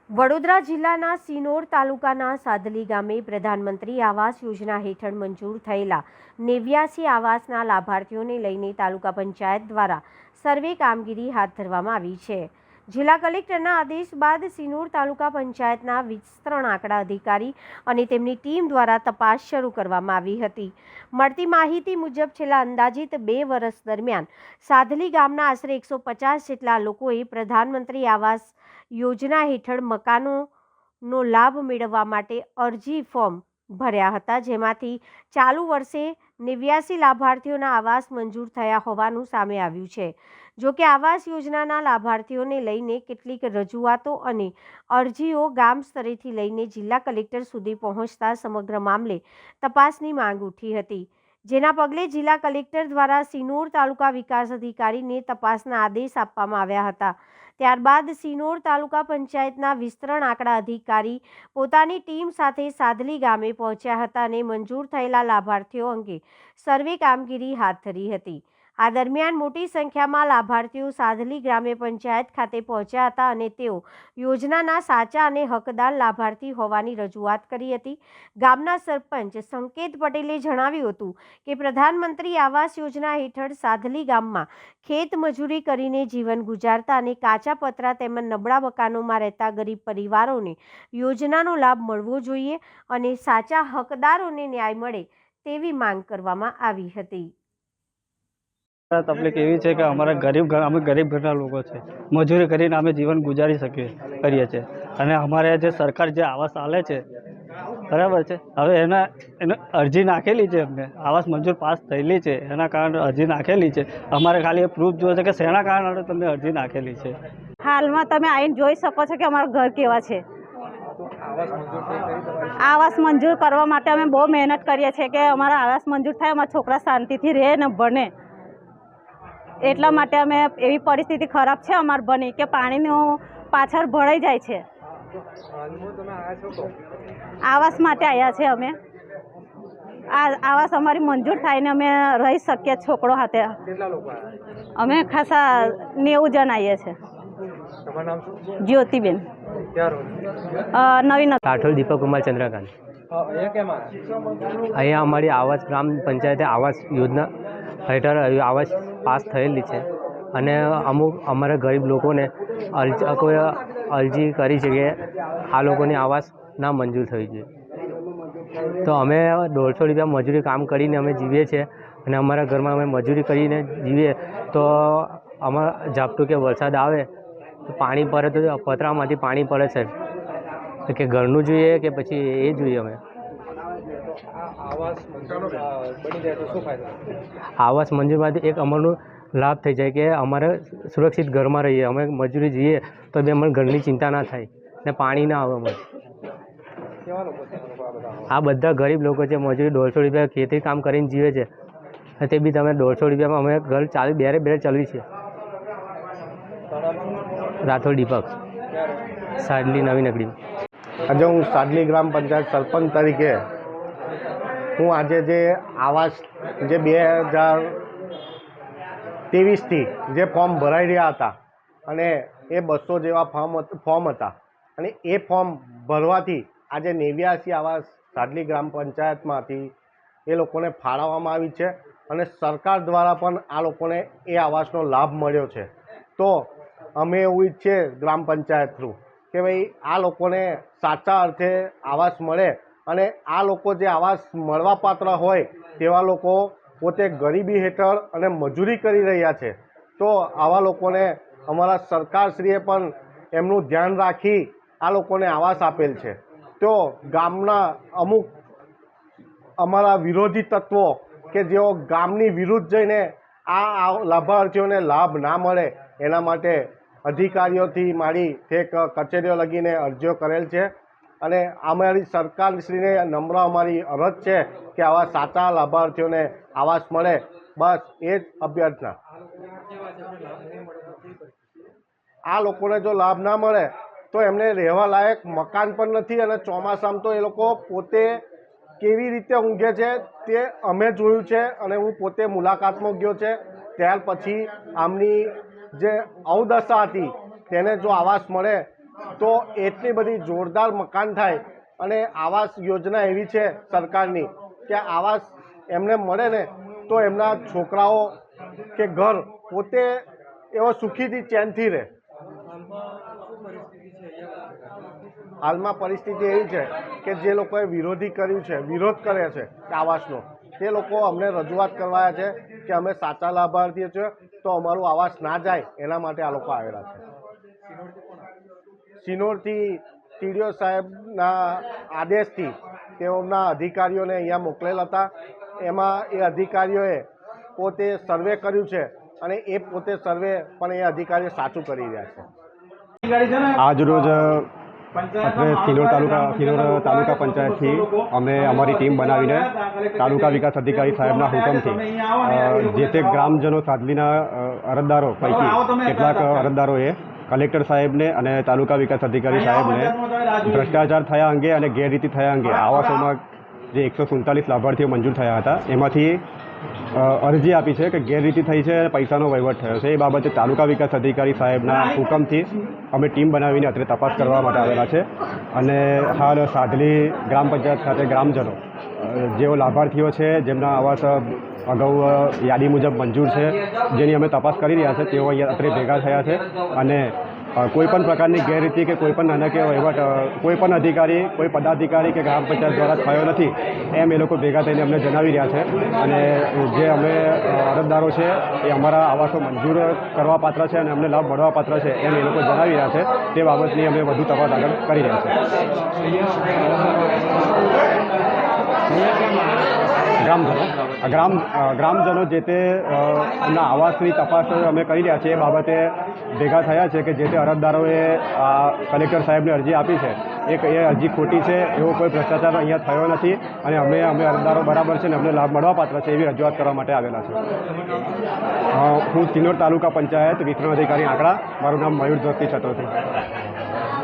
વડોદરા જિલ્લાના સિનોર તાલુકાના સાદલી ગામે પ્રધાનમંત્રી આવાસ યોજના હેઠળ મંજૂર થયેલા 89 આવાસના લાભાર્થીઓને લઈને તાલુકા પંચાયત દ્વારા સર્વે કામગીરી હાથ ધરવામાં આવી છે। જિલ્લા કલેક્ટરના આદેશ બાદ સિનોર તાલુકા પંચાયતના વિસ્તરણ આંકડા અધિકારી અને તેમની ટીમ દ્વારા તપાસ શરૂ કરવામાં આવી હતી। મળતી માહિતી મુજબ છેલ્લા અંદાજિત 2 વર્ષ દરમિયાન સાદલી ગામના આશરે 150 જેટલા લોકોએ પ્રધાનમંત્રી આવાસ યોજના હેઠળ મકાનોનો લાભ મેળવવા માટે અરજી ફોર્મ ભર્યા હતા, જેમાંથી ચાલુ વર્ષે 89 લાભાર્થીઓના આવાસ મંજૂર થયા હોવાનું સામે આવ્યું છે। જો કે આવાસ યોજનાના લાભાર્થીઓને લઈને કેટલીક રજૂઆતો અને અરજીઓ ગામ સ્તરેથી લઈને જિલ્લા કલેક્ટર સુધી પહોંચતા સમગ્ર મામલે તપાસની માંગ ઉઠી હતી, જેના પગલે જિલ્લા કલેક્ટર દ્વારા સિનોર તાલુકા વિકાસ અધિકારીને તપાસના આદેશ આપવામાં આવ્યા હતા। ત્યારબાદ સિનોર તાલુકા પંચાયતના વિસ્તરણ આંકડા અધિકારી પોતાની ટીમ સાથે સાદલી ગામે પહોંચ્યા હતા અને મંજૂર થયેલા લાભાર્થીઓ અંગે સર્વે કામગીરી હાથ ધરી હતી। આ દરમિયાન મોટી સંખ્યામાં લાભાર્થીઓ સાદલી ગ્રામ્ય પંચાયત ખાતે પહોંચ્યા હતા અને તેઓ યોજનાના સાચા અને હકદાર લાભાર્થી હોવાની રજૂઆત કરી હતી। ગામના સરપંચ સંકેત પટેલે જણાવ્યું હતું કે પ્રધાનમંત્રી આવાસ યોજના હેઠળ સાદલી ગામમાં ખેત મજૂરી કરીને જીવન ગુજારતા અને કાચા પતરા તેમજ નબળા મકાનોમાં રહેતા ગરીબ પરિવારોને યોજનાનો લાભ મળવો જોઈએ અને સાચા હકદારોને ન્યાય મળે તેવી માંગ કરવામાં આવી હતી। તકલીફ એવી છે કે અમે ગરીબ ઘરના લોકો છે, મજૂરી કરીને અમે જીવન ગુજારી કરીએ છીએ અને અમારે જે સરકાર જે આવાસ આલે છે બરાબર છે, હવે એને અરજી નાખેલી છે, અમને આવાસ મંજૂર પાસ થયેલી છે, એના કારણે અરજી નાખેલી છે। અમારે ખાલી એ પ્રૂફ જોઈએ છે કે શેના કારણે તમને અરજી નાખેલી છે। હાલમાં તમે આવીને જોઈ શકો છો કે અમારા ઘર કેવા છે। આવાસ મંજૂર કરવા માટે અમે બહુ મહેનત કરીએ છીએ કે અમારા આવાસ મંજૂર થાય, અમારા છોકરા શાંતિથી રહે ને ભણે, એટલા માટે અમે એવી પરિસ્થિતિ ખરાબ છે અમારે બની કે પાણીનું પાછળ ભરાઈ જાય છે। આવાસ માટે આવ્યા છે અમે। આ આવાસ અમારી મંજૂર થાય ને અમે રહી શકીએ છોકરો હાથે। અમે ખાસા 90 જણ આવીએ છીએ। જ્યોતિબેન નવીન રાઠોડ દીપક કુમાર ચંદ્રકાંત। અહીંયા અમારી આવાસ ગ્રામ પંચાયતે આવાસ યોજના હેઠળ આવાસ પાસ થયેલી છે અને અમુક અમારા ગરીબ લોકોને કોઈ અરજી કરી છે કે આ લોકોની આવાસ ના મંજૂર થઈ છે, તો અમે 150 રૂપિયા મજૂરી કામ કરીને અમે જીવીએ છીએ અને અમારા ઘરમાં અમે મજૂરી કરીને જીવીએ તો અમારા ઝાપટું કે વરસાદ આવે તો પાણી પડે તો પતરામાંથી પાણી પડે છે કે ઘરનું જોઈએ કે પછી એ જોઈએ। અમે આવાસ મંજૂરમાંથી એક અમારું લાભ થઈ જાય કે અમારે સુરક્ષિત ઘરમાં રહીએ, અમે મજૂરી જઈએ તો બી અમારે ઘરની ચિંતા ના થાય ને પાણી ના આવે અમારે। આ બધા ગરીબ લોકો છે, મજૂરી 150 રૂપિયા ખેતી કામ કરીને જીવે છે, તે બી તમે 150 રૂપિયામાં અમે ઘર બેરે ચલાવી છે। રાઠોડ દીપક, સાદલી નવી નગરી। આજે હું સાદલી ગ્રામ પંચાયત સરપંચ તરીકે હું આજે જે આવાસ જે 2023થી જે ફોર્મ ભરાઈ રહ્યા હતા અને એ 200 જેવા ફોર્મ હતા અને એ ફોર્મ ભરવાથી આજે 89 આવાસ સાદલી ગ્રામ પંચાયતમાંથી એ લોકોને ફાળવવામાં આવી છે અને સરકાર દ્વારા પણ આ લોકોને એ આવાસનો લાભ મળ્યો છે। તો અમે એવું ઈચ્છીએ ગ્રામ પંચાયત થ્રુ કે ભાઈ આ લોકોને સાચા અર્થે આવાસ મળે અને આ લોકો જે આવાસ મળવાપાત્ર હોય તેવા લોકો પોતે ગરીબી હેઠળ અને મજૂરી કરી રહ્યા છે, તો આવા લોકોને અમારા સરકારશ્રીએ પણ એમનું ધ્યાન રાખી આ લોકોને આવાસ આપેલ છે। તો ગામના અમુક અમારા વિરોધી તત્વો કે જેઓ ગામની વિરુદ્ધ જઈને આ લાભાર્થીઓને લાભ ના મળે એના માટે અધિકારીઓથી માંડી ઠેક કચેરીઓ લગીને અરજીઓ કરેલ છે અને અમારી સરકારશ્રીને નમ્ર અમારી અરજ છે કે આવા સાચા લાભાર્થીઓને આવાસ મળે, બસ એ જ અભ્યર્થના। આ લોકોને જો લાભ ના મળે તો એમને રહેવા લાયક મકાન પણ નથી અને ચોમાસામાં તો એ લોકો પોતે કેવી રીતે ઊંઘે છે તે અમે જોયું છે અને હું પોતે મુલાકાતમાં ગયો છે। ત્યાર પછી આમની જે અવદશા હતી તેને જો આવાસ મળે તો એટલી બધી જોરદાર મકાન થાય. અને આવાસ યોજના એવી છે સરકારની કે આવાસ એમને મળે ને તો એમના છોકરાઓ કે ઘર પોતે એવો સુખીથી ચેનથી રહે. હાલમાં પરિસ્થિતિ એવી છે કે જે લોકોએ વિરોધ કરે છે આવાસનો, તે લોકો અમને રજૂઆત કરવાયા છે કે અમે સાચા લાભાર્થીઓ છે તો અમારું આવાસ ના જાય એના માટે આ લોકો આવેલા છે. સિનોરથી ટીડીઓ સાહેબના આદેશથી તેઓના અધિકારીઓને અહીંયા મોકલેલ હતા. એમાં એ અધિકારીઓએ પોતે સર્વે કર્યું છે અને એ પોતે સર્વે પણ એ અધિકારીઓ સાચું કરી રહ્યા છે. આજરોજ આપણે સિનોર તાલુકા પંચાયતથી અમે અમારી ટીમ બનાવીને તાલુકા વિકાસ અધિકારી સાહેબના હુકમથી જે તે ગ્રામજનો સાદલીના અરજદારો પૈકી કેટલાક અરજદારોએ કલેક્ટર સાહેબને અને તાલુકા વિકાસ અધિકારી સાહેબને ભ્રષ્ટાચાર થયા અંગે અને ગેરરીતિ થયા અંગે આવાસોમાં જે 147 લાભાર્થીઓ મંજૂર થયા હતા એમાંથી અરજી આપી છે કે ગેરરીતિ થઈ છે અને પૈસાનો વહીવટ થયો છે. એ બાબતે તાલુકા વિકાસ અધિકારી સાહેબના હુકમથી અમે ટીમ બનાવીને અત્યારે તપાસ કરવા માટે આવેલા છે. અને હાલ સાદલી ગ્રામ પંચાયત ખાતે ગ્રામજનો જેઓ લાભાર્થીઓ છે જેમના આવાસ અગાઉ યાદી મુજબ મંજૂર છે જેની અમે તપાસ કરી રહ્યા છે તેઓ અહીંયા અત્રે ભેગા થયા છે. અને કોઈપણ પ્રકારની ગેરરીતિ કે કોઈપણ નાણાકીય વહીવટ કોઈપણ અધિકારી કોઈ પદાધિકારી કે ગ્રામ પંચાયત દ્વારા થયો નથી એમ એ લોકો ભેગા થઈને અમને જણાવી રહ્યા છે. અને જે અમે અરજદારો છે એ અમારા આવાસો મંજૂર કરવા પાત્ર છે અને અમને લાભ મળવા પાત્ર છે એમ એ લોકો જણાવી રહ્યા છે. તે બાબતની અમે વધુ તપાસ આગળ કરી રહ્યા છીએ. ગ્રામજનો જે તે ના આવાસની તપાસ અમે કરી રહ્યા છીએ. એ બાબતે ભેગા થયા છે કે જે તે અરજદારોએ કલેક્ટર સાહેબને અરજી આપી છે એ અરજી ખોટી છે, એવો કોઈ ભ્રષ્ટાચાર અહીંયા થયો નથી અને અમે અરજદારો બરાબર છે અને અમને લાભ મળવા પાત્ર છે એવી રજૂઆત કરવા માટે આવેલા છે. હું સિનોર તાલુકા પંચાયત વિતરણ અધિકારી આંકડા, મારું નામ મયુર જોશી છત્રોથી.